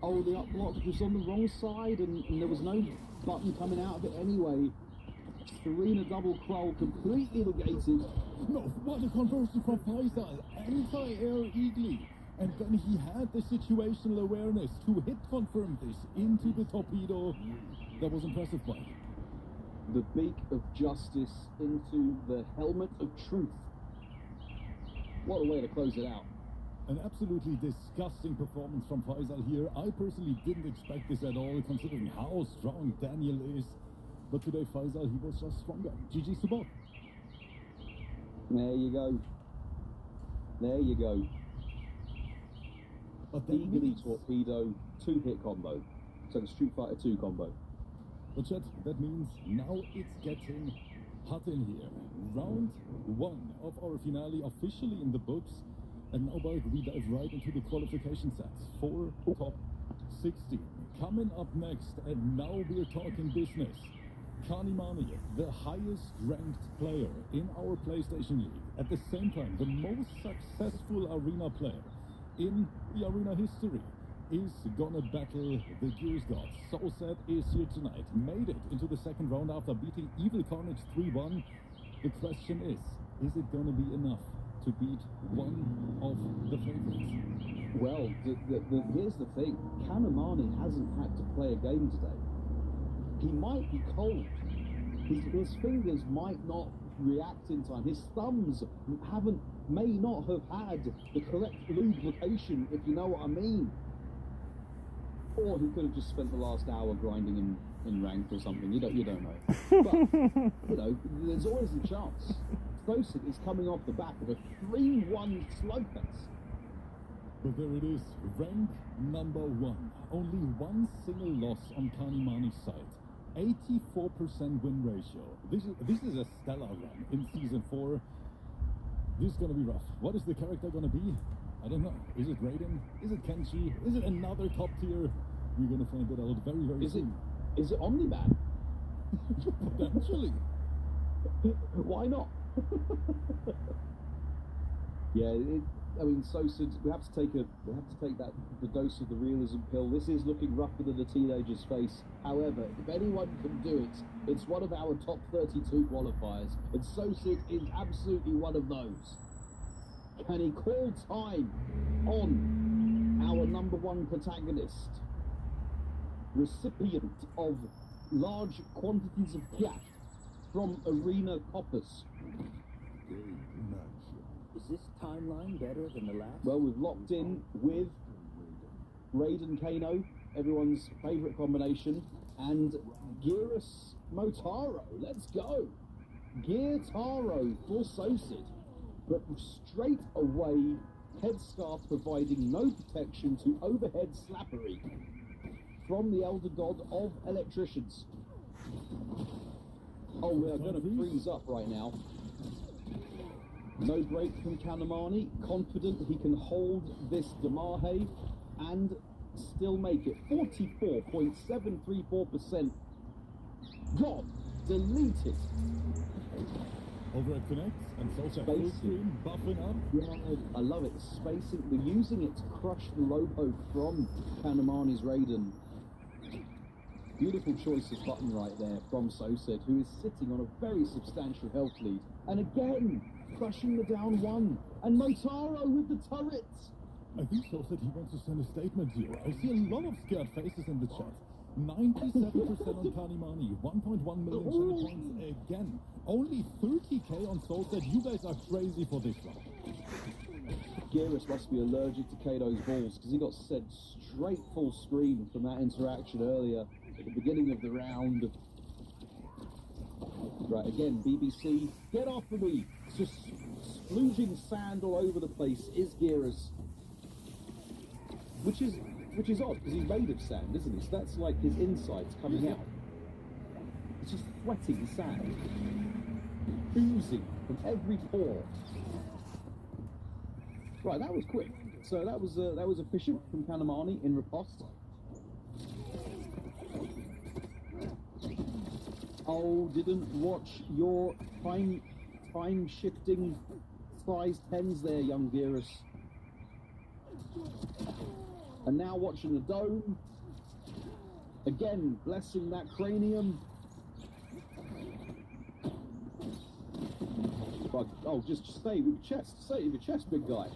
Oh, the up block was on the wrong side, and there was no button coming out of it anyway. Serena double Kroll completely negated. No, what a conversion from Faisal. Anti-air eagly. And then he had the situational awareness to hit confirm this into the torpedo. That was impressive, Mike. The beak of justice into the helmet of truth. What a way to close it out. An absolutely disgusting performance from Faisal here. I personally didn't expect this at all, considering how strong Daniel is. But today, Faisal, he was just stronger. GG's to both. There you go. There you go. Eagerly torpedo, 2-hit combo. So the Street Fighter 2 combo. But chat, that means now it's getting hot in here. Round 1 of our finale officially in the books. And now, Balk, we dive right into the qualification sets for top 16. Coming up next, and now we're talking business. Kanimani, the highest ranked player in our PlayStation League. At the same time, the most successful arena player in the arena history, is gonna battle the Gears God. Soulset is here tonight. Made it into the second round after beating Evil Carnage 3-1. The question is it gonna be enough to beat one of the favorites? Well, here's the thing. Kanimani hasn't had to play a game today. He might be cold. His fingers might not react in time. His thumbs may not have had the correct lubrication, if you know what I mean. Or he could have just spent the last hour grinding in ranked or something. You don't know. But you know, there's always a chance. Sosit is coming off the back of a 3-1 slugfest. But there it is, rank number 1. Only one single loss on Kanimani's side. 84% win ratio. This is a stellar run in Season 4. This is gonna be rough. What is the character gonna be? I don't know. Is it Raiden? Is it Kenshi? Is it another top tier? We're gonna find it out very, very soon. Is it Omni-Man? Potentially. Why not? Yeah, I mean, Sosa, we have to take the dose of the realism pill. This is looking rougher than a teenager's face. However, if anyone can do it, it's one of our top 32 qualifiers, and Sosa is absolutely one of those. Can he call time on our number 1 protagonist, recipient of large quantities of cash from Arena Coppers? Is this timeline better than the last? Well, we've locked in with Raiden Kano, everyone's favourite combination, and Geras Motaro, let's go. Gear Taro for Sosid, but straight away, headscarf providing no protection to overhead slappery from the Elder God of Electricians. Oh, we are going to freeze up right now. No break from Kanamani, confident he can hold this Damahe and still make it. 44.734%. God, delete it. Over at Connect, and Solskjaer full screen, buffing up. Yeah, I love it. The spacing, they're using it to crush the low poke from Kanamani's Raiden. Beautiful choice of button right there from Sosid, who is sitting on a very substantial health lead. And again, crushing the down one. And Motaro with the turrets. I think Sosid, he wants to send a statement here. I see a lot of scared faces in the chat. 97% on Kanimani, 1.1 million channel points again. Only 30k on Sosid. You guys are crazy for this one. Geras must be allergic to Kato's balls because he got sent straight full screen from that interaction earlier at the beginning of the round. Right, again, BBC, get off of me. It's just splooging sand all over the place is Geras. Which is odd, because he's made of sand, isn't he? So that's like his insides coming out. It's just sweating sand. Oozing from every pore. Right, that was quick. So that was efficient from Kanamani in riposte. Oh, didn't watch your time shifting size 10s there, young Geras. And now watching the dome. Again, blessing that cranium. But, oh, just stay with your chest. Stay with your chest, big guy.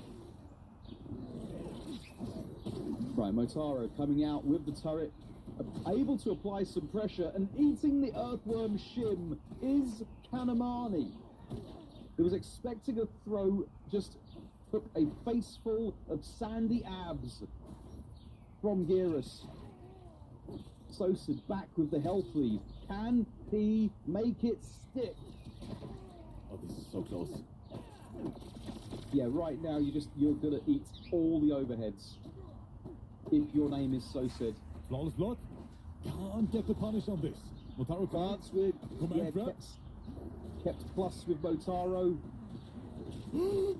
Right, Motaro coming out with the turret. Able to apply some pressure, and eating the earthworm shim is Kanamani. Who was expecting a throw, just took a face full of sandy abs from Geras. Sosid back with the health lead. Can he make it stick? Oh, this is so close. Yeah, right now you're gonna eat all the overheads. If your name is Sosid. Flawless block. Can't get the punish on this. Motaro Cards with kept plus with Motaro.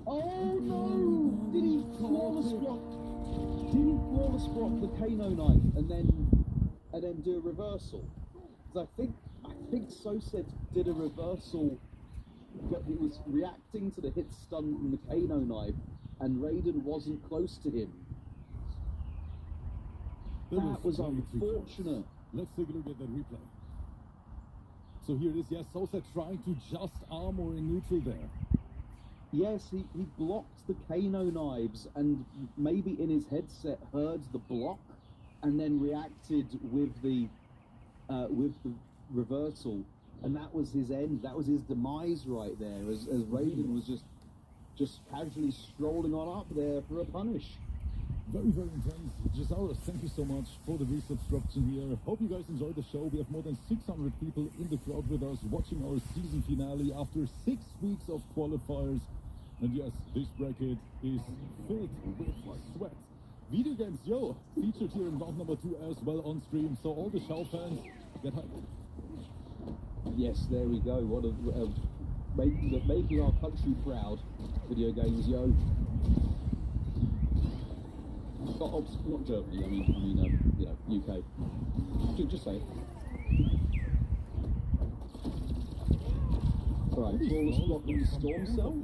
Oh no! Did he flawless block? Did he flawless block the Kano knife and then do a reversal? Because I think Sosid did a reversal, but he was reacting to the hit stun from the Kano knife, and Raiden wasn't close to him. That was unfortunate. Let's take a look at that replay. So here it is, yes, Sosid trying to just armor in neutral there. Yes, he blocked the Kano knives and maybe in his headset heard the block and then reacted with the reversal, and that was his end. That was his demise right there, as Raiden was just casually strolling on up there for a punish. Very, very intense. Gisauros, thank you so much for the resubscription here. Hope you guys enjoyed the show. We have more than 600 people in the crowd with us watching our season finale after 6 weeks of qualifiers. And yes, this bracket is filled with sweat. Video games, yo, featured here in round number 2 as well on stream. So all the Shao fans, get hyped. Yes, there we go. What a making our country proud. Video games, yo. Not Germany. I mean, UK. Just say it. All right, flawless block on the storm cell.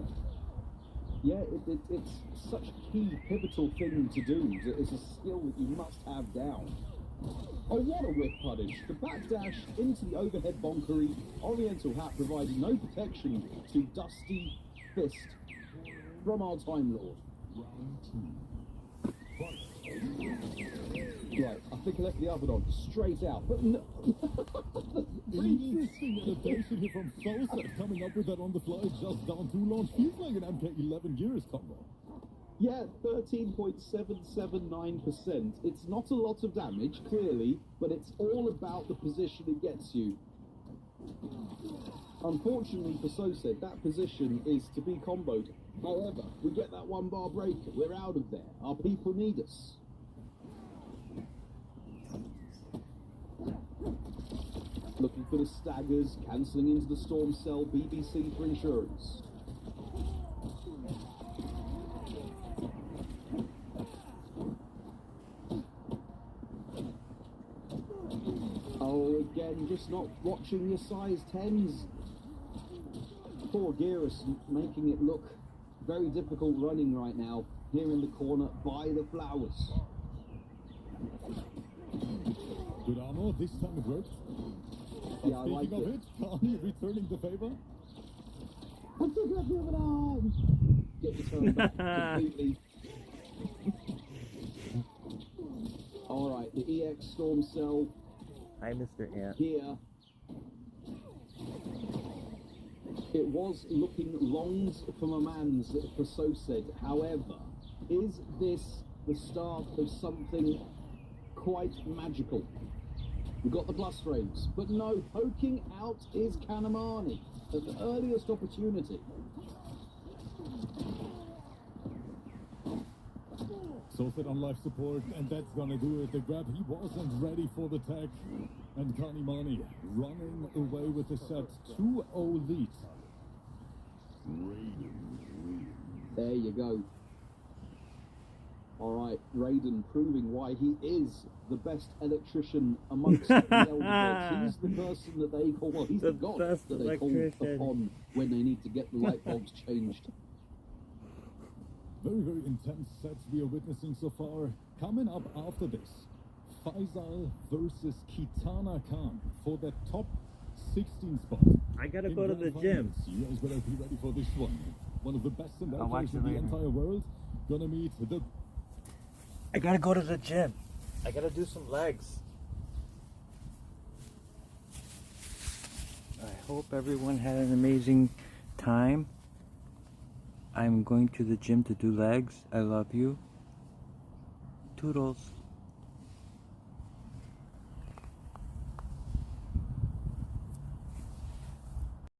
Yeah, it's such a key, pivotal thing to do. It's a skill that you must have down. Oh, what a whip punish. The backdash into the overhead bonkery. Oriental hat providing no protection to Dusty Fist from our Time Lord. Right, I think I left the oven on straight out, but no. Interesting adaptation here from Sosid, coming up with that on the fly, just down 2 launch. Feels like an MK11 Geras combo. Yeah, 13.779%. It's not a lot of damage, clearly, but it's all about the position it gets you. Unfortunately for Sosed, that position is to be comboed. However, we get that one bar breaker. We're out of there. Our people need us. Looking for the staggers, cancelling into the storm cell, BBC for insurance. Oh, again, just not watching your size 10s. Poor Geras making it look very difficult running right now, here in the corner by the flowers. Good armor, this time it worked. Yeah, I like Speaking of it, Kani returning the favor. Get your turn back completely. Alright, the EX Storm Cell. Hi, Mr. Ant. Here. It was looking longs from a man's for Sosed. However, is this the start of something quite magical? We've got the plus frames, but no, poking out is Kanamani at the earliest opportunity. Sosed on life support, and that's gonna do it. The grab, he wasn't ready for the tag. And Kanimani running away with the set 2-0 lead. There you go. Alright, Raiden proving why he is the best electrician amongst the elder gods. He's the person that they call, well, he's the god that they call upon when they need to get the light bulbs changed. Very, very intense sets we are witnessing so far. Coming up after this, Faisal versus Kitana Khan for the top 16 spot. I gotta go to the gym. You guys better be ready for this one. One of the best in that place in the entire world. Gonna meet the... I gotta go to the gym. I gotta do some legs. I hope everyone had an amazing time. I'm going to the gym to do legs. I love you. Toodles.